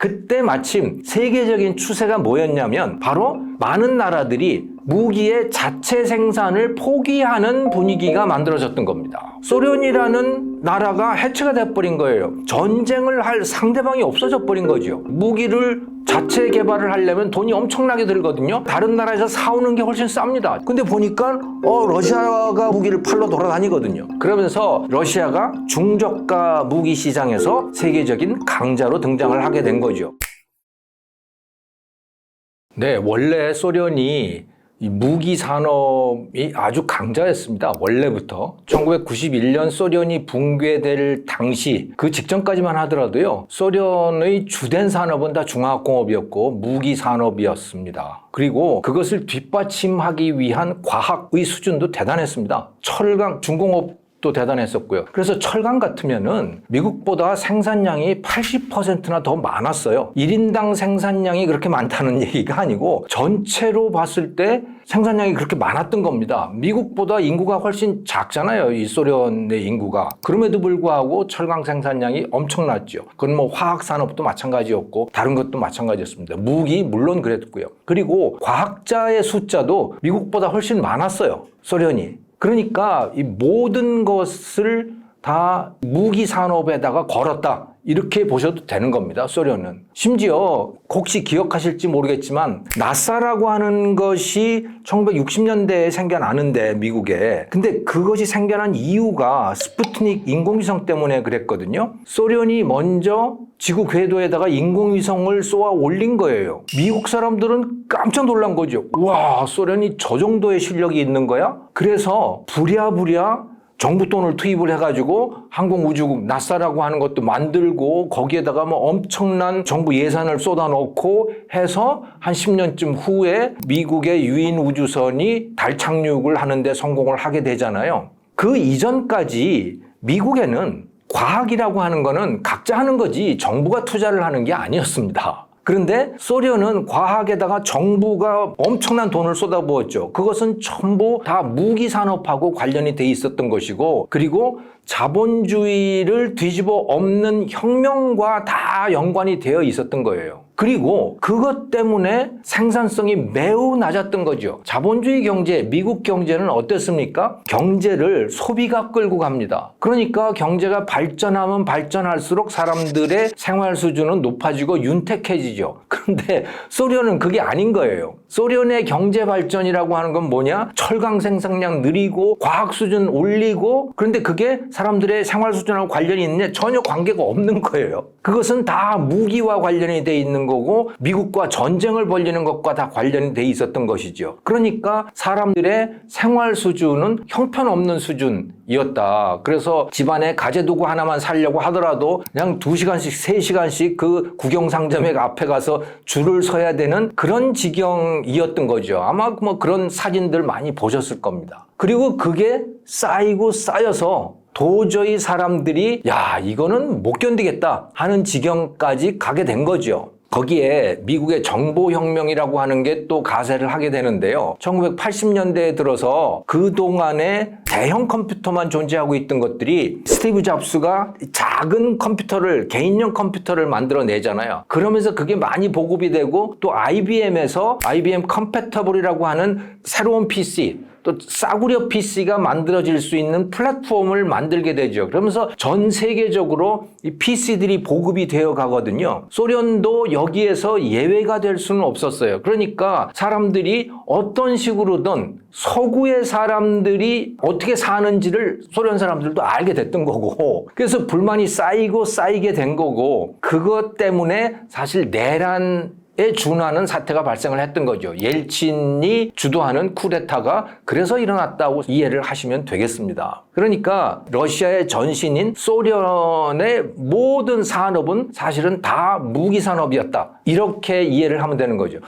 그때 마침 세계적인 추세가 뭐였냐면 바로 많은 나라들이 무기의 자체 생산을 포기하는 분위기가 만들어졌던 겁니다. 소련이라는 나라가 해체가 돼버린 거예요. 전쟁을 할 상대방이 없어져 버린 거죠. 무기를 자체 개발을 하려면 돈이 엄청나게 들거든요. 다른 나라에서 사오는 게 훨씬 쌉니다. 근데 보니까 러시아가 무기를 팔러 돌아다니거든요. 그러면서 러시아가 중저가 무기 시장에서 세계적인 강자로 등장을 하게 된 거죠. 네, 원래 소련이 이 무기 산업이 아주 강자였습니다. 원래부터. 1991년 소련이 붕괴될 당시 그 직전까지만 하더라도요. 소련의 주된 산업은 다 중화학공업이었고 무기 산업이었습니다. 그리고 그것을 뒷받침하기 위한 과학의 수준도 대단했습니다. 철강, 중공업 또 대단했었고요. 그래서 철강 같으면은 미국보다 생산량이 80%나 더 많았어요. 1인당 생산량이 그렇게 많다는 얘기가 아니고 전체로 봤을 때 생산량이 그렇게 많았던 겁니다. 미국보다 인구가 훨씬 작잖아요. 이 소련의 인구가. 그럼에도 불구하고 철강 생산량이 엄청났죠. 그건 뭐 화학 산업도 마찬가지였고 다른 것도 마찬가지였습니다. 무기 물론 그랬고요. 그리고 과학자의 숫자도 미국보다 훨씬 많았어요. 소련이. 그러니까 이 모든 것을 다 무기 산업에다가 걸었다. 이렇게 보셔도 되는 겁니다. 소련은. 심지어 혹시 기억하실지 모르겠지만 나사라고 하는 것이 1960년대에 생겨나는데 미국에. 근데 그것이 생겨난 이유가 스푸트닉 인공위성 때문에 그랬거든요. 소련이 먼저 지구 궤도에다가 인공위성을 쏘아 올린 거예요. 미국 사람들은 깜짝 놀란 거죠. 와, 소련이 저 정도의 실력이 있는 거야? 그래서 부랴부랴 정부 돈을 투입을 해가지고 항공우주국 나사라고 하는 것도 만들고 거기에다가 뭐 엄청난 정부 예산을 쏟아놓고 해서 한 10년쯤 후에 미국의 유인 우주선이 달 착륙을 하는데 성공을 하게 되잖아요. 그 이전까지 미국에는 과학이라고 하는 거는 각자 하는 거지 정부가 투자를 하는 게 아니었습니다. 그런데 소련은 과학에다가 정부가 엄청난 돈을 쏟아부었죠. 그것은 전부 다 무기 산업하고 관련이 돼 있었던 것이고, 그리고 자본주의를 뒤집어 엎는 혁명과 다 연관이 되어 있었던 거예요. 그리고 그것 때문에 생산성이 매우 낮았던 거죠. 자본주의 경제, 미국 경제는 어땠습니까? 경제를 소비가 끌고 갑니다. 그러니까 경제가 발전하면 발전할수록 사람들의 생활 수준은 높아지고 윤택해지죠. 그런데 소련은 그게 아닌 거예요. 소련의 경제 발전이라고 하는 건 뭐냐? 철강 생산량 느리고 과학 수준 올리고, 그런데 그게 사람들의 생활 수준하고 관련이 있느냐? 전혀 관계가 없는 거예요. 그것은 다 무기와 관련이 돼 있는 거고 미국과 전쟁을 벌이는 것과 다 관련이 돼 있었던 것이죠. 그러니까 사람들의 생활 수준은 형편없는 수준이었다. 그래서 집안에 가재도구 하나만 사려고 하더라도 그냥 2시간씩 3시간씩 그 국영상점에 앞에 가서 줄을 서야 되는 그런 지경이었던 거죠. 아마 뭐 그런 사진들 많이 보셨을 겁니다. 그리고 그게 쌓이고 쌓여서 도저히 사람들이 야, 이거는 못 견디겠다 하는 지경까지 가게 된 거죠. 거기에 미국의 정보혁명이라고 하는 게 또 가세를 하게 되는데요. 1980년대에 들어서 그동안에 대형 컴퓨터만 존재하고 있던 것들이 스티브 잡스가 작은 컴퓨터를, 개인용 컴퓨터를 만들어내잖아요. 그러면서 그게 많이 보급이 되고 또 IBM에서 IBM 컴패터블이라고 하는 새로운 PC, 또 싸구려 PC가 만들어질 수 있는 플랫폼을 만들게 되죠. 그러면서 전 세계적으로 이 PC들이 보급이 되어 가거든요. 소련도 여기에서 예외가 될 수는 없었어요. 그러니까 사람들이 어떤 식으로든 서구의 사람들이 어떻게 사는지를 소련 사람들도 알게 됐던 거고, 그래서 불만이 쌓이고 쌓이게 된 거고, 그것 때문에 사실 내란에 준하는 사태가 발생을 했던 거죠. 옐친이 주도하는 쿠데타가 그래서 일어났다고 이해를 하시면 되겠습니다. 그러니까 러시아의 전신인 소련의 모든 산업은 사실은 다 무기 산업이었다. 이렇게 이해를 하면 되는 거죠.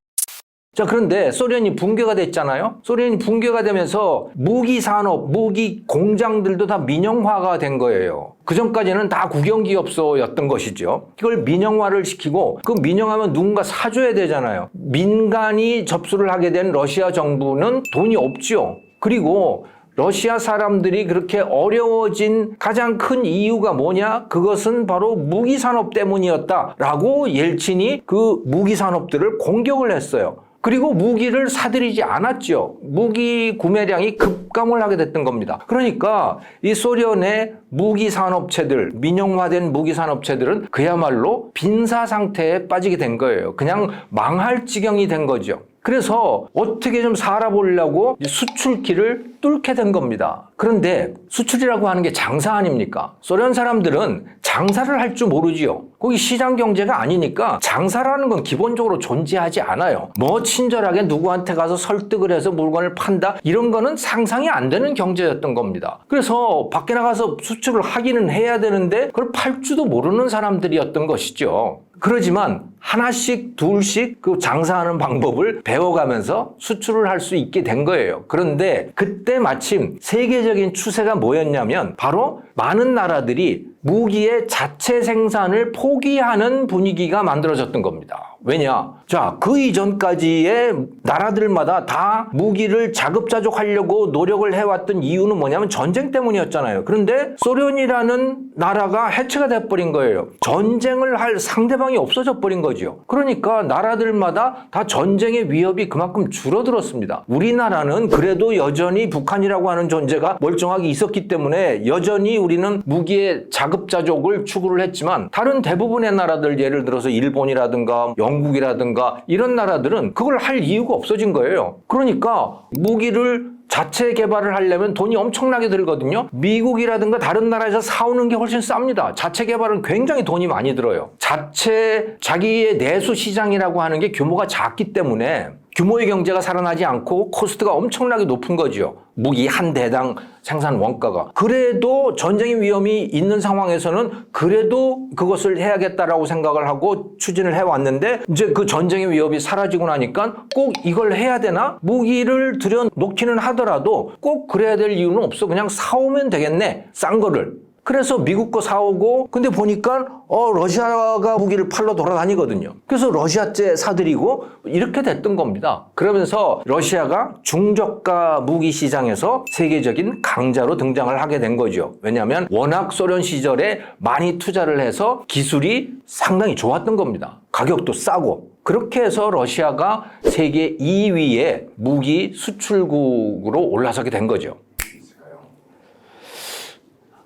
자, 그런데 소련이 붕괴가 됐잖아요. 소련이 붕괴가 되면서 무기 산업, 무기 공장들도 다 민영화가 된 거예요. 그전까지는 다 국영기업소였던 것이죠. 이걸 민영화를 시키고, 그 민영화하면 누군가 사줘야 되잖아요. 민간이 접수를 하게 된 러시아 정부는 돈이 없죠. 그리고 러시아 사람들이 그렇게 어려워진 가장 큰 이유가 뭐냐? 그것은 바로 무기 산업 때문이었다라고 옐친이 그 무기 산업들을 공격을 했어요. 그리고 무기를 사들이지 않았죠. 무기 구매량이 급감을 하게 됐던 겁니다. 그러니까 이 소련의 무기 산업체들, 민영화된 무기 산업체들은 그야말로 빈사 상태에 빠지게 된 거예요. 그냥 망할 지경이 된 거죠. 그래서 어떻게 좀 살아보려고 수출기를 뚫게 된 겁니다. 그런데 수출이라고 하는 게 장사 아닙니까? 소련 사람들은 장사를 할 줄 모르지요. 거기 시장 경제가 아니니까 장사라는 건 기본적으로 존재하지 않아요. 뭐 친절하게 누구한테 가서 설득을 해서 물건을 판다 이런 거는 상상이 안 되는 경제였던 겁니다. 그래서 밖에 나가서 수출을 하기는 해야 되는데 그걸 팔 줄도 모르는 사람들이었던 것이죠. 그러지만 하나씩 둘씩 그 장사하는 방법을 배워가면서 수출을 할 수 있게 된 거예요. 그런데 그때 마침 세계적인 추세가 뭐였냐면 바로 많은 나라들이 무기의 자체 생산을 포기하는 분위기가 만들어졌던 겁니다. 왜냐? 자, 그 이전까지의 나라들마다 다 무기를 자급자족하려고 노력을 해왔던 이유는 뭐냐면 전쟁 때문이었잖아요. 그런데 소련이라는 나라가 해체가 돼버린 거예요. 전쟁을 할 상대방이 없어져 버린 거죠. 그러니까 나라들마다 다 전쟁의 위협이 그만큼 줄어들었습니다. 우리나라는 그래도 여전히 북한이라고 하는 존재가 멀쩡하게 있었기 때문에 여전히 우리는 무기의 자급자족을 추구를 했지만 다른 대부분의 나라들, 예를 들어서 일본이라든가 영국이라든가 이런 나라들은 그걸 할 이유가 없어진 거예요. 그러니까 무기를 자체 개발을 하려면 돈이 엄청나게 들거든요. 미국이라든가 다른 나라에서 사오는 게 훨씬 쌉니다. 자체 개발은 굉장히 돈이 많이 들어요. 자기의 내수 시장이라고 하는 게 규모가 작기 때문에 규모의 경제가 살아나지 않고 코스트가 엄청나게 높은 거죠. 무기 한 대당 생산 원가가. 그래도 전쟁의 위험이 있는 상황에서는 그래도 그것을 해야겠다라고 생각을 하고 추진을 해왔는데 이제 그 전쟁의 위협이 사라지고 나니까 꼭 이걸 해야 되나? 무기를 들여놓기는 하더라도 꼭 그래야 될 이유는 없어. 그냥 사오면 되겠네. 싼 거를. 그래서 미국 거 사오고 근데 보니까 러시아가 무기를 팔러 돌아다니거든요. 그래서 러시아제 사들이고 이렇게 됐던 겁니다. 그러면서 러시아가 중저가 무기 시장에서 세계적인 강자로 등장을 하게 된 거죠. 왜냐하면 워낙 소련 시절에 많이 투자를 해서 기술이 상당히 좋았던 겁니다. 가격도 싸고. 그렇게 해서 러시아가 세계 2위의 무기 수출국으로 올라서게 된 거죠.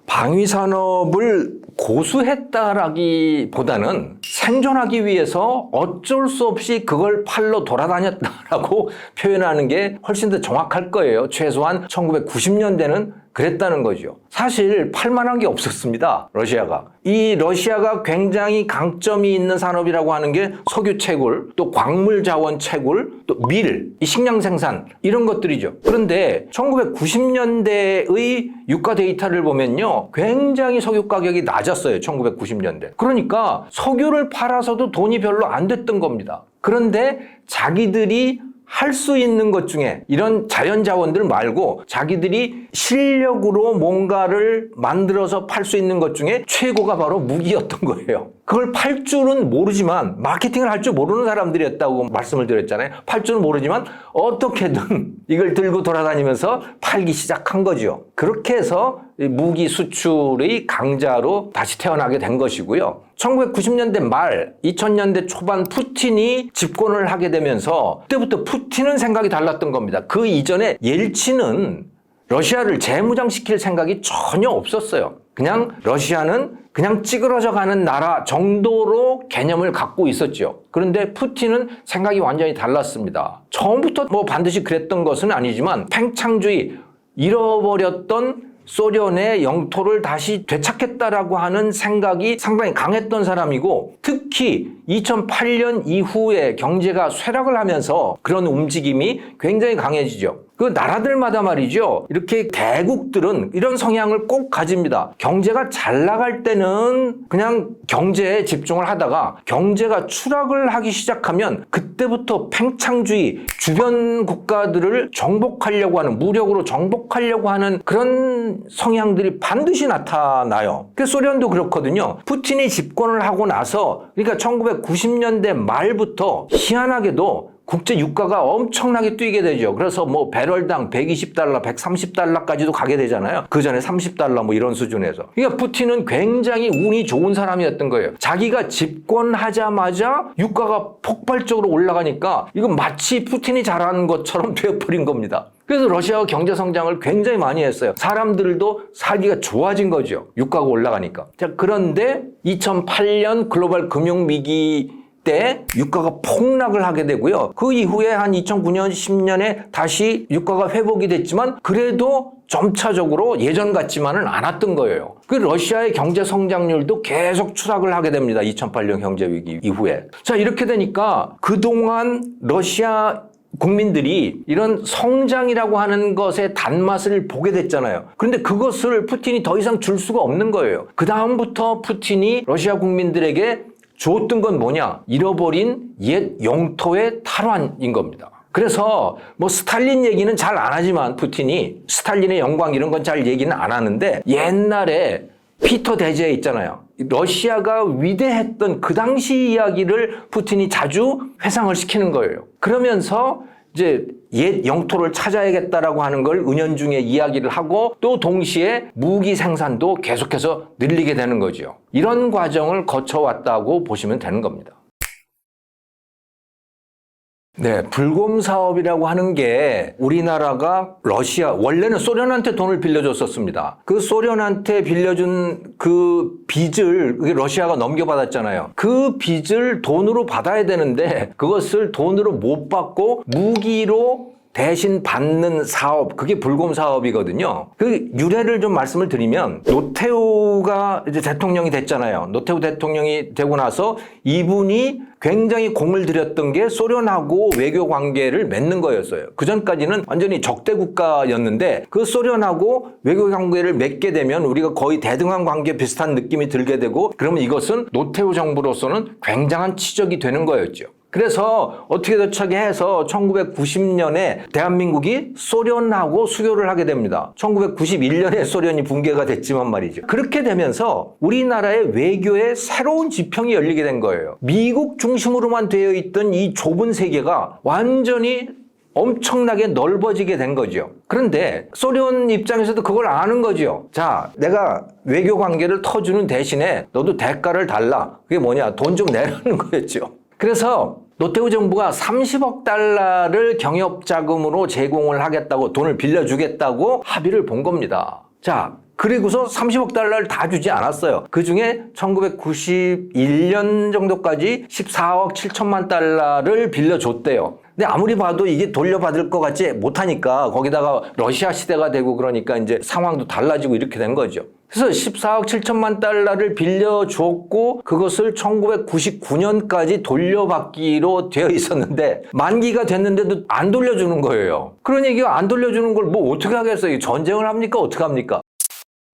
방위산업을 고수했다라기보다는 생존하기 위해서 어쩔 수 없이 그걸 팔러 돌아다녔다라고 표현하는 게 훨씬 더 정확할 거예요. 최소한 1990년대는 그랬다는 거죠. 사실 팔만한 게 없었습니다. 러시아가. 이 러시아가 굉장히 강점이 있는 산업이라고 하는 게 석유 채굴, 또 광물 자원 채굴, 또 밀, 이 식량 생산 이런 것들이죠. 그런데 1990년대의 유가 데이터를 보면요. 굉장히 석유 가격이 낮았어요. 1990년대. 그러니까 석유를 팔아서도 돈이 별로 안 됐던 겁니다. 그런데 자기들이 할 수 있는 것 중에 이런 자연 자원들 말고 자기들이 실력으로 뭔가를 만들어서 팔 수 있는 것 중에 최고가 바로 무기였던 거예요. 그걸 팔 줄은 모르지만 마케팅을 할 줄 모르는 사람들이었다고 말씀을 드렸잖아요. 팔 줄은 모르지만 어떻게든 이걸 들고 돌아다니면서 팔기 시작한 거죠. 그렇게 해서 무기 수출의 강자로 다시 태어나게 된 것이고요. 1990년대 말, 2000년대 초반 푸틴이 집권을 하게 되면서 그때부터 푸틴은 생각이 달랐던 겁니다. 그 이전에 옐친은 러시아를 재무장시킬 생각이 전혀 없었어요. 그냥 러시아는 그냥 찌그러져 가는 나라 정도로 개념을 갖고 있었죠. 그런데 푸틴은 생각이 완전히 달랐습니다. 처음부터 뭐 반드시 그랬던 것은 아니지만 팽창주의, 잃어버렸던 소련의 영토를 다시 되찾겠다라고 하는 생각이 상당히 강했던 사람이고 특히 2008년 이후에 경제가 쇠락을 하면서 그런 움직임이 굉장히 강해지죠. 그 나라들마다 말이죠. 이렇게 대국들은 이런 성향을 꼭 가집니다. 경제가 잘 나갈 때는 그냥 경제에 집중을 하다가 경제가 추락을 하기 시작하면 그때부터 팽창주의, 주변 국가들을 정복하려고 하는, 무력으로 정복하려고 하는 그런 성향들이 반드시 나타나요. 그 소련도 그렇거든요. 푸틴이 집권을 하고 나서 그러니까 1990년대 말부터 희한하게도 국제 유가가 엄청나게 뛰게 되죠. 그래서 뭐 배럴당 120달러, 130달러까지도 가게 되잖아요. 그 전에 30달러 뭐 이런 수준에서. 그러니까 푸틴은 굉장히 운이 좋은 사람이었던 거예요. 자기가 집권하자마자 유가가 폭발적으로 올라가니까 이건 마치 푸틴이 잘하는 것처럼 되어버린 겁니다. 그래서 러시아가 경제 성장을 굉장히 많이 했어요. 사람들도 살기가 좋아진 거죠. 유가가 올라가니까. 자, 그런데 2008년 글로벌 금융위기 때 유가가 폭락을 하게 되고요. 그 이후에 한 2009년, 10년에 다시 유가가 회복이 됐지만 그래도 점차적으로 예전 같지만은 않았던 거예요. 그 러시아의 경제 성장률도 계속 추락을 하게 됩니다. 2008년 경제 위기 이후에. 자, 이렇게 되니까 그동안 러시아 국민들이 이런 성장이라고 하는 것의 단맛을 보게 됐잖아요. 그런데 그것을 푸틴이 더 이상 줄 수가 없는 거예요. 그 다음부터 푸틴이 러시아 국민들에게 줬던 건 뭐냐? 잃어버린 옛 영토의 탈환인 겁니다. 그래서 뭐 스탈린 얘기는 잘 안 하지만 푸틴이 스탈린의 영광 이런 건 잘 얘기는 안 하는데 옛날에 피터 대제 있잖아요. 러시아가 위대했던 그 당시 이야기를 푸틴이 자주 회상을 시키는 거예요. 그러면서 이제 옛 영토를 찾아야겠다라고 하는 걸 은연중에 이야기를 하고 또 동시에 무기 생산도 계속해서 늘리게 되는 거죠. 이런 과정을 거쳐왔다고 보시면 되는 겁니다. 네, 불곰 사업이라고 하는 게 우리나라가 러시아, 원래는 소련한테 돈을 빌려줬었습니다. 그 소련한테 빌려준 그 빚을 러시아가 넘겨받았잖아요. 그 빚을 돈으로 받아야 되는데 그것을 돈으로 못 받고 무기로 대신 받는 사업, 그게 불곰 사업이거든요. 그 유래를 좀 말씀을 드리면 노태우가 이제 대통령이 됐잖아요. 노태우 대통령이 되고 나서 이분이 굉장히 공을 들였던 게 소련하고 외교 관계를 맺는 거였어요. 그 전까지는 완전히 적대 국가였는데 그 소련하고 외교 관계를 맺게 되면 우리가 거의 대등한 관계 비슷한 느낌이 들게 되고 그러면 이것은 노태우 정부로서는 굉장한 치적이 되는 거였죠. 그래서 어떻게 저떻게 해서 1990년에 대한민국이 소련하고 수교를 하게 됩니다. 1991년에 소련이 붕괴가 됐지만 말이죠. 그렇게 되면서 우리나라의 외교에 새로운 지평이 열리게 된 거예요. 미국 중심으로만 되어 있던 이 좁은 세계가 완전히 엄청나게 넓어지게 된 거죠. 그런데 소련 입장에서도 그걸 아는 거죠. 자, 내가 외교 관계를 터주는 대신에 너도 대가를 달라. 그게 뭐냐? 돈 좀 내라는 거였죠. 그래서 노태우 정부가 30억 달러를 경협자금으로 제공을 하겠다고 돈을 빌려주겠다고 합의를 본 겁니다. 자, 그리고서 30억 달러를 다 주지 않았어요. 그중에 1991년 정도까지 14억 7천만 달러를 빌려줬대요. 근데 아무리 봐도 이게 돌려받을 것 같지 못하니까 거기다가 러시아 시대가 되고 그러니까 이제 상황도 달라지고 이렇게 된 거죠. 그래서 14억 7천만 달러를 빌려줬고 그것을 1999년까지 돌려받기로 되어 있었는데 만기가 됐는데도 안 돌려주는 거예요. 그러니 이게 안 돌려주는 걸 뭐 어떻게 하겠어요? 전쟁을 합니까? 어떻게 합니까?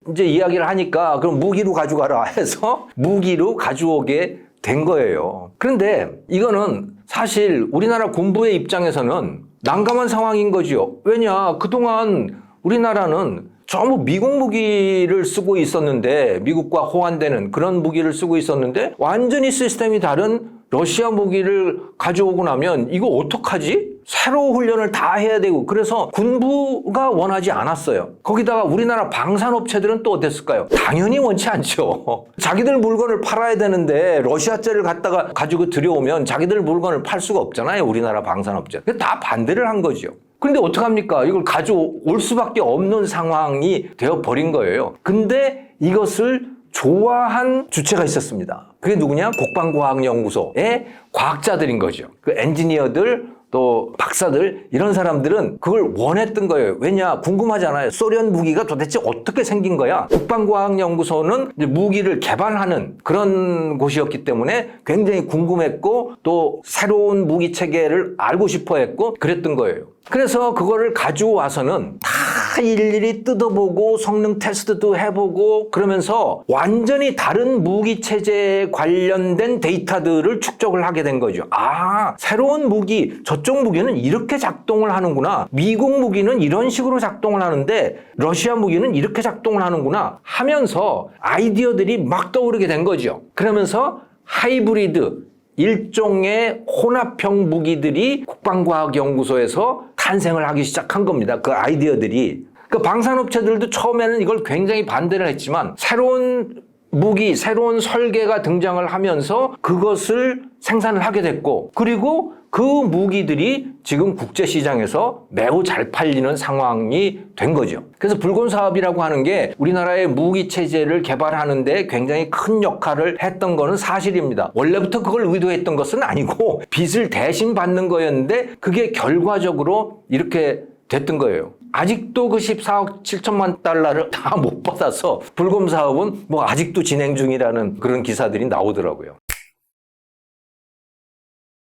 이제 이야기를 하니까 그럼 무기로 가져가라 해서 무기로 가져오게 된 거예요. 그런데 이거는 사실 우리나라 군부의 입장에서는 난감한 상황인 거죠. 왜냐? 그동안 우리나라는 전부 미국 무기를 쓰고 있었는데 미국과 호환되는 그런 무기를 쓰고 있었는데 완전히 시스템이 다른 러시아 무기를 가져오고 나면 이거 어떡하지? 새로 훈련을 다 해야 되고 그래서 군부가 원하지 않았어요. 거기다가 우리나라 방산업체들은 또 어땠을까요? 당연히 원치 않죠. 자기들 물건을 팔아야 되는데 러시아제를 갖다가 가지고 들여오면 자기들 물건을 팔 수가 없잖아요. 우리나라 방산업체. 다 반대를 한 거죠. 그런데 어떡합니까? 이걸 가져올 수밖에 없는 상황이 되어버린 거예요. 근데 이것을 좋아한 주체가 있었습니다. 그게 누구냐? 국방과학연구소의 과학자들인 거죠. 그 엔지니어들 또 박사들 이런 사람들은 그걸 원했던 거예요. 왜냐? 궁금하잖아요. 소련 무기가 도대체 어떻게 생긴 거야? 국방과학연구소는 이제 무기를 개발하는 그런 곳이었기 때문에 굉장히 궁금했고 또 새로운 무기 체계를 알고 싶어 했고 그랬던 거예요. 그래서 그거를 가지고 와서는 다 일일이 뜯어보고 성능 테스트도 해보고 그러면서 완전히 다른 무기 체제에 관련된 데이터들을 축적을 하게 된 거죠. 아, 새로운 무기, 저쪽 무기는 이렇게 작동을 하는구나. 미국 무기는 이런 식으로 작동을 하는데 러시아 무기는 이렇게 작동을 하는구나 하면서 아이디어들이 막 떠오르게 된 거죠. 그러면서 하이브리드, 일종의 혼합형 무기들이 국방과학연구소에서 탄생을 하기 시작한 겁니다. 그 아이디어들이. 그 방산업체들도 처음에는 이걸 굉장히 반대를 했지만 새로운 무기, 새로운 설계가 등장을 하면서 그것을 생산을 하게 됐고, 그리고 그 무기들이 지금 국제시장에서 매우 잘 팔리는 상황이 된 거죠. 그래서 불곰사업이라고 하는 게 우리나라의 무기체제를 개발하는 데 굉장히 큰 역할을 했던 거는 사실입니다. 원래부터 그걸 의도했던 것은 아니고 빚을 대신 받는 거였는데 그게 결과적으로 이렇게 됐던 거예요. 아직도 그 14억 7천만 달러를 다 못 받아서 불곰사업은 뭐 아직도 진행 중이라는 그런 기사들이 나오더라고요.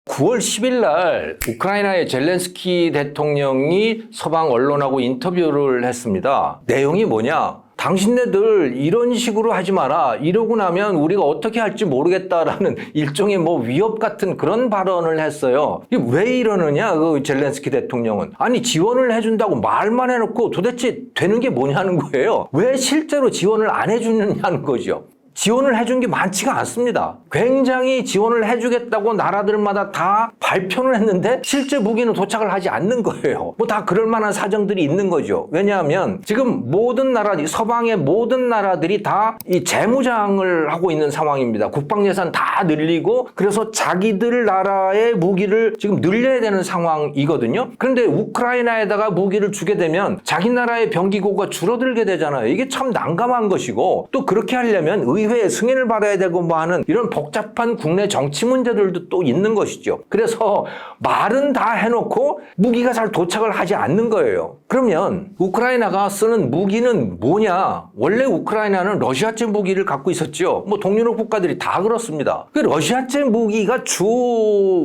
9월 10일 날 우크라이나의 젤렌스키 대통령이 서방 언론하고 인터뷰를 했습니다. 내용이 뭐냐? 당신네들 이런 식으로 하지 마라. 이러고 나면 우리가 어떻게 할지 모르겠다라는 일종의 뭐 위협 같은 그런 발언을 했어요. 왜 이러느냐, 그 젤렌스키 대통령은. 아니, 지원을 해준다고 말만 해놓고 도대체 되는 게 뭐냐는 거예요. 왜 실제로 지원을 안 해주느냐는 거죠. 지원을 해준 게 많지가 않습니다. 굉장히 지원을 해주겠다고 나라들마다 다 발표를 했는데 실제 무기는 도착을 하지 않는 거예요. 뭐 다 그럴 만한 사정들이 있는 거죠. 왜냐하면 지금 모든 나라, 서방의 모든 나라들이 다 이 재무장을 하고 있는 상황입니다. 국방 예산 다 늘리고 그래서 자기들 나라의 무기를 지금 늘려야 되는 상황이거든요. 그런데 우크라이나에다가 무기를 주게 되면 자기 나라의 병기고가 줄어들게 되잖아요. 이게 참 난감한 것이고, 또 그렇게 하려면 의회의 승인을 받아야 되고 뭐 하는 이런 복잡한 국내 정치 문제들도 또 있는 것이죠. 그래서 말은 다 해놓고 무기가 잘 도착을 하지 않는 거예요. 그러면 우크라이나가 쓰는 무기는 뭐냐? 원래 우크라이나는 러시아제 무기를 갖고 있었죠. 뭐 동유럽 국가들이 다 그렇습니다. 그 러시아제 무기가 주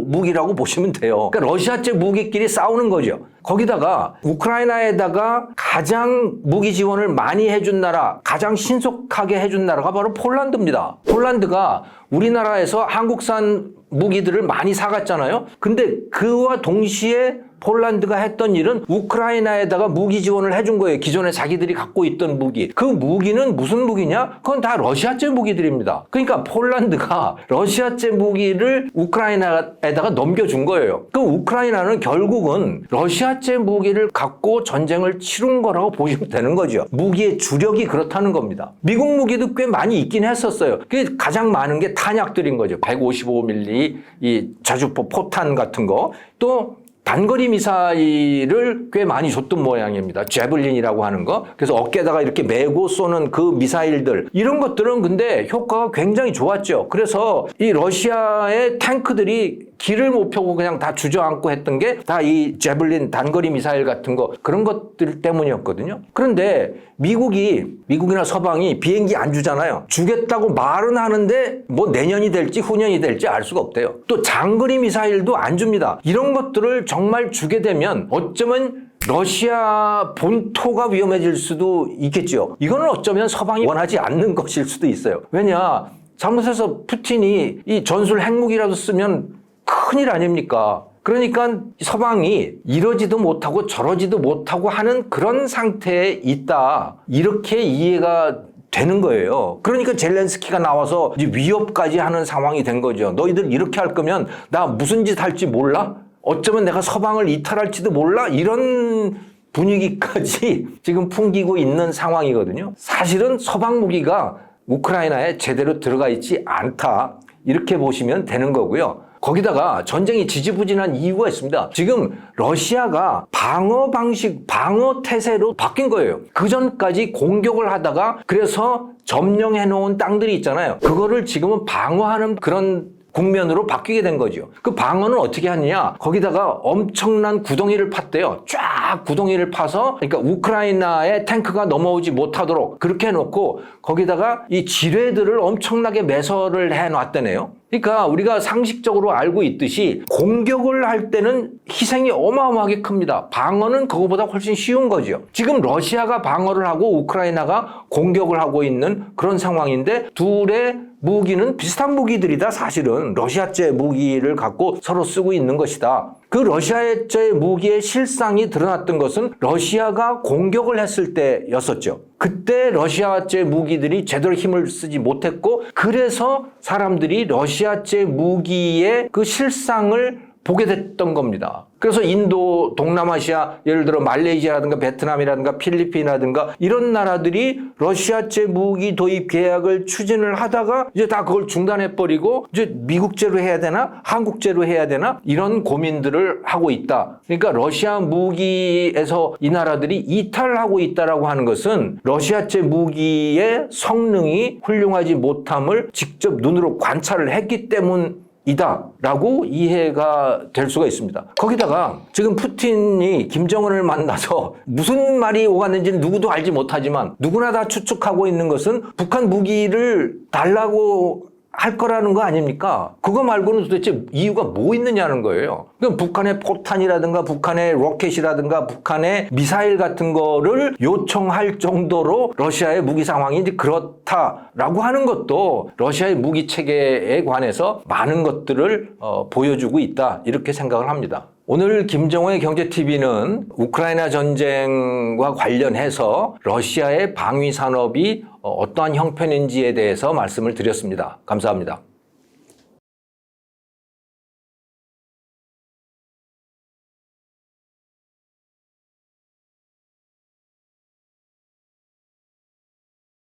무기라고 보시면 돼요. 그러니까 러시아제 무기끼리 싸우는 거죠. 거기다가 우크라이나에다가 가장 무기 지원을 많이 해준 나라, 가장 신속하게 해준 나라가 바로 폴란드입니다. 폴란드가 우리나라에서 한국산 무기들을 많이 사갔잖아요. 근데 그와 동시에 폴란드가 했던 일은 우크라이나에다가 무기 지원을 해준 거예요. 기존에 자기들이 갖고 있던 무기. 그 무기는 무슨 무기냐? 그건 다 러시아제 무기들입니다. 그러니까 폴란드가 러시아제 무기를 우크라이나에다가 넘겨준 거예요. 그 우크라이나는 결국은 러시아제 무기를 갖고 전쟁을 치른 거라고 보시면 되는 거죠. 무기의 주력이 그렇다는 겁니다. 미국 무기도 꽤 많이 있긴 했었어요. 그게 가장 많은 게 탄약들인 거죠. 155mm 이 자주포 포탄 같은 거. 또 단거리 미사일을 꽤 많이 줬던 모양입니다. 제블린이라고 하는 거. 그래서 어깨에다가 이렇게 메고 쏘는 그 미사일들. 이런 것들은 근데 효과가 굉장히 좋았죠. 그래서 이 러시아의 탱크들이 길을 못 펴고 그냥 다 주저앉고 했던 게 다 이 제블린 단거리 미사일 같은 거, 그런 것들 때문이었거든요. 그런데 미국이나 서방이 비행기 안 주잖아요. 주겠다고 말은 하는데 뭐 내년이 될지 후년이 될지 알 수가 없대요. 또 장거리 미사일도 안 줍니다. 이런 것들을 정말 주게 되면 어쩌면 러시아 본토가 위험해질 수도 있겠죠. 이거는 어쩌면 서방이 원하지 않는 것일 수도 있어요. 왜냐, 잘못해서 푸틴이 이 전술 핵무기라도 쓰면 큰일 아닙니까? 그러니까 서방이 이러지도 못하고 저러지도 못하고 하는 그런 상태에 있다. 이렇게 이해가 되는 거예요. 그러니까 젤렌스키가 나와서 이제 위협까지 하는 상황이 된 거죠. 너희들 이렇게 할 거면 나 무슨 짓 할지 몰라? 어쩌면 내가 서방을 이탈할지도 몰라? 이런 분위기까지 지금 풍기고 있는 상황이거든요. 사실은 서방 무기가 우크라이나에 제대로 들어가 있지 않다. 이렇게 보시면 되는 거고요. 거기다가 전쟁이 지지부진한 이유가 있습니다. 지금 러시아가 방어 방식, 방어 태세로 바뀐 거예요. 그 전까지 공격을 하다가 그래서 점령해 놓은 땅들이 있잖아요. 그거를 지금은 방어하는 그런 국면으로 바뀌게 된 거죠. 그 방어는 어떻게 하느냐? 거기다가 엄청난 구덩이를 팠대요. 쫙 구덩이를 파서, 그러니까 우크라이나의 탱크가 넘어오지 못하도록 그렇게 해놓고 거기다가 이 지뢰들을 엄청나게 매설을 해놨다네요. 그러니까 우리가 상식적으로 알고 있듯이 공격을 할 때는 희생이 어마어마하게 큽니다. 방어는 그거보다 훨씬 쉬운 거죠. 지금 러시아가 방어를 하고 우크라이나가 공격을 하고 있는 그런 상황인데 둘의 무기는 비슷한 무기들이다. 사실은 러시아제 무기를 갖고 서로 쓰고 있는 것이다. 그 그 러시아의 무기의 실상이 드러났던 것은 러시아가 공격을 했을 때였었죠. 그때 러시아제 무기들이 제대로 힘을 쓰지 못했고, 그래서 사람들이 러시아제 무기의 그 실상을 보게 됐던 겁니다. 그래서 인도, 동남아시아, 예를 들어 말레이시아라든가 베트남이라든가 필리핀이라든가 이런 나라들이 러시아제 무기 도입 계약을 추진을 하다가 이제 다 그걸 중단해버리고 이제 미국제로 해야 되나 한국제로 해야 되나 이런 고민들을 하고 있다. 그러니까 러시아 무기에서 이 나라들이 이탈하고 있다라고 하는 것은 러시아제 무기의 성능이 훌륭하지 못함을 직접 눈으로 관찰을 했기 때문 이다라고 이해가 될 수가 있습니다. 거기다가 지금 푸틴이 김정은을 만나서 무슨 말이 오갔는지는 누구도 알지 못하지만 누구나 다 추측하고 있는 것은 북한 무기를 달라고 할 거라는 거 아닙니까? 그거 말고는 도대체 이유가 뭐 있느냐는 거예요. 그럼 북한의 포탄이라든가 북한의 로켓이라든가 북한의 미사일 같은 거를 요청할 정도로 러시아의 무기 상황이 이제 그렇다라고 하는 것도 러시아의 무기 체계에 관해서 많은 것들을 보여주고 있다, 이렇게 생각을 합니다. 오늘 김정호의 경제TV는 우크라이나 전쟁과 관련해서 러시아의 방위 산업이 어떠한 형편인지에 대해서 말씀을 드렸습니다. 감사합니다.